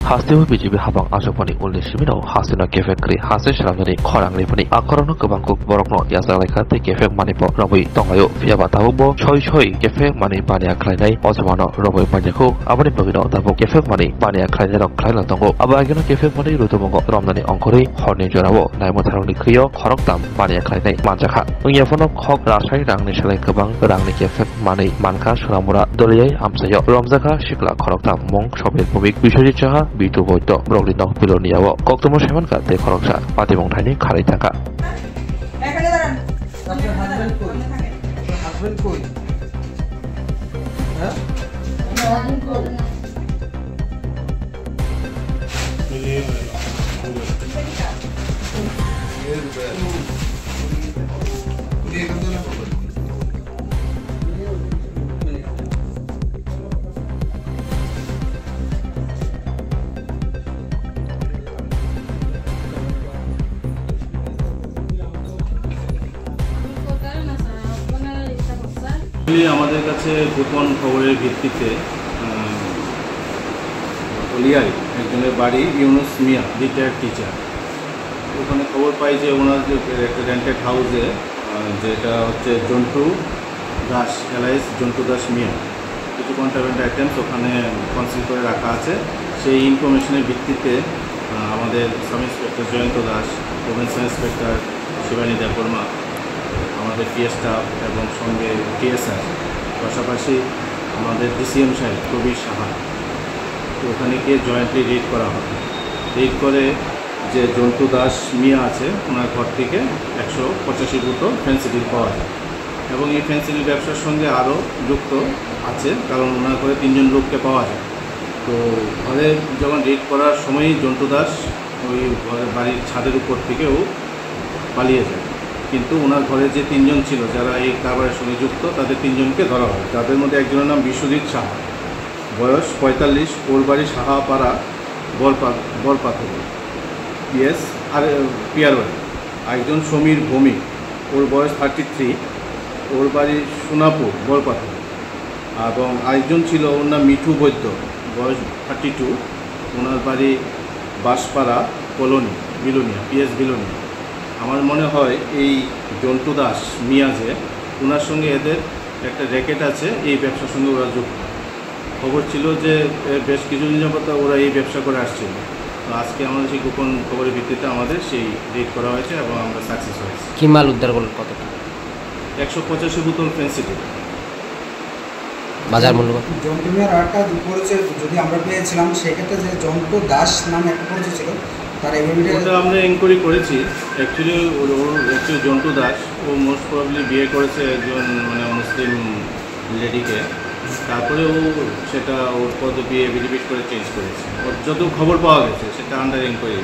हास्टेबो बिजिबि हाबां आसफानि उलनि सिमिनाव हास्टेना केफेक्रि हास्टे सालामनानै खरांनिफोरनि आखरनो गोबांखौ बरकनो याजालायखाते केफेक मानिपो रबै दंगायो फियाबा ताबो सय केफेक मानि बानिया खालायनाय अजमानो रबै बानियाखौ आबानि बगिनो ताबो केफेक मानि बानिया खालायनाय रं खालायना दंगो आबागिनो केफेक मानि रुतुमंगो रमनानि अंकरै हरनि जरावो नायमथारनि खैयो खरक दाम बानिया खालायनाय मानजाखा ओंयाफोरनो खक रासाय रांनि सालाय गोबां रांनि केफेक मानि मानखा सोरामुरा दलियै आमसायो रमजाखा सिक्ला खरक दाम मं सबिर भूमिक बिसोरजित साहा बिटु बৈদ্য ब्रगलिनो बिलनियाव कक्तमो सेमनका ते खरकसा पातिमंथायनि खारै थाका এখানে দাঁড়ান আপনার হাজবেন্ড কই হাজবেন্ড কই হ্যাঁ হাজবেন্ড কই আমাদের কাছে গোপন খবরের ভিত্তিতে ওলিয়ায় একজনের বাড়ি ইউনুস মিয়া রিটায়ার্ড টিচার ওখানে খবর পাই যে ওনার যে একটা রেন্টেড হাউসে যেটা হচ্ছে জন্টু দাস এলাইস জন্টু দাস মিয়া কিছু কন্ট্রাব্যান্ড আইটেমস ওখানে কনসিল করে রাখা আছে সেই ইনফরমেশনের ভিত্তিতে আমাদের sub inspector Jayanta Das province inspector Shibani Debbarma আমাদের পিএস স্টাফ এবং সঙ্গে টিএসআর পাশাপাশি আমাদের ডিসিএম সাহেব কবির সাহা ওখানে গিয়ে জয়েন্টলি রেড করা হয় রেড করে যে জন্টু দাস মিয়া আছে ওনার ঘর থেকে 185 বোতল ফেন্সিডিল পাওয়া যায় এবং এই ফেন্সিডিল ব্যবসার সঙ্গে আরও যুক্ত আছে কারণ ওনার ঘরে 3 জন লোককে পাওয়া যায় তো ঘরে যখন রেড করার সময়ই জন্টু দাস ওই ঘরের বাড়ির ছাদের উপর থেকেও পালিয়ে যায় কিন্তু ওনার ঘরে যে 3 জন ছিল যারা এই কারবারের সঙ্গে যুক্ত তাদের 3 জনকে ধরা হয় তাদের মধ্যে একজনের নাম বিশ্বজিৎ সাহা বয়স 45 ওর বাড়ি সাহাপাড়া বরপাথর পিএস আর পিয়ার বাড়ি একজন সমীর ভৌমিক ওর বয়স 33 ওর বাড়ি সোনাপুর বরপাথর এবং আরেকজন ছিল ওর নাম মিঠু বৈদ্য বয়স 32 ওনার বাড়ি বাঁশপাড়া কলোনি বিলোনিয়া পিএস বিলোনিয়া আমার মনে হয় এই জন্টু দাস মিয়া যে ওনার সঙ্গে এদের একটা র্যাকেট আছে এই ব্যবসার সঙ্গে ওরা যুক্ত খবর ছিল যে বেশ কিছুদিন যাবত ওরা এই ব্যবসা করে আসছিল তো আজকে আমাদের সেই গোপন খবরের ভিত্তিতে আমাদের সেই রেড করা হয়েছে এবং আমরা সাকসেস হয়েছি কি মাল উদ্ধার করলেন কতটা 185 বোতল ফেন্সিডিল বাজার মূল্য জন্টু মিয়ার আরেকটা পরিচয় যদি আমরা পেয়েছিলাম সেক্ষেত্রে যে জন্টু দাস নামে একটা পরিচয় ছিল ওটা আমরা এনকোয়ারি করেছি অ্যাকচুয়ালি জন্টু দাস ও মোস্ট প্রবাবলি বিয়ে করেছে একজন মানে মুসলিম লেডিকে তারপরে ও সেটা ওর পদবি এভিডেভিট করে চেঞ্জ করেছে ওর যত খবর পাওয়া গেছে সেটা আন্ডার এনকোয়ারি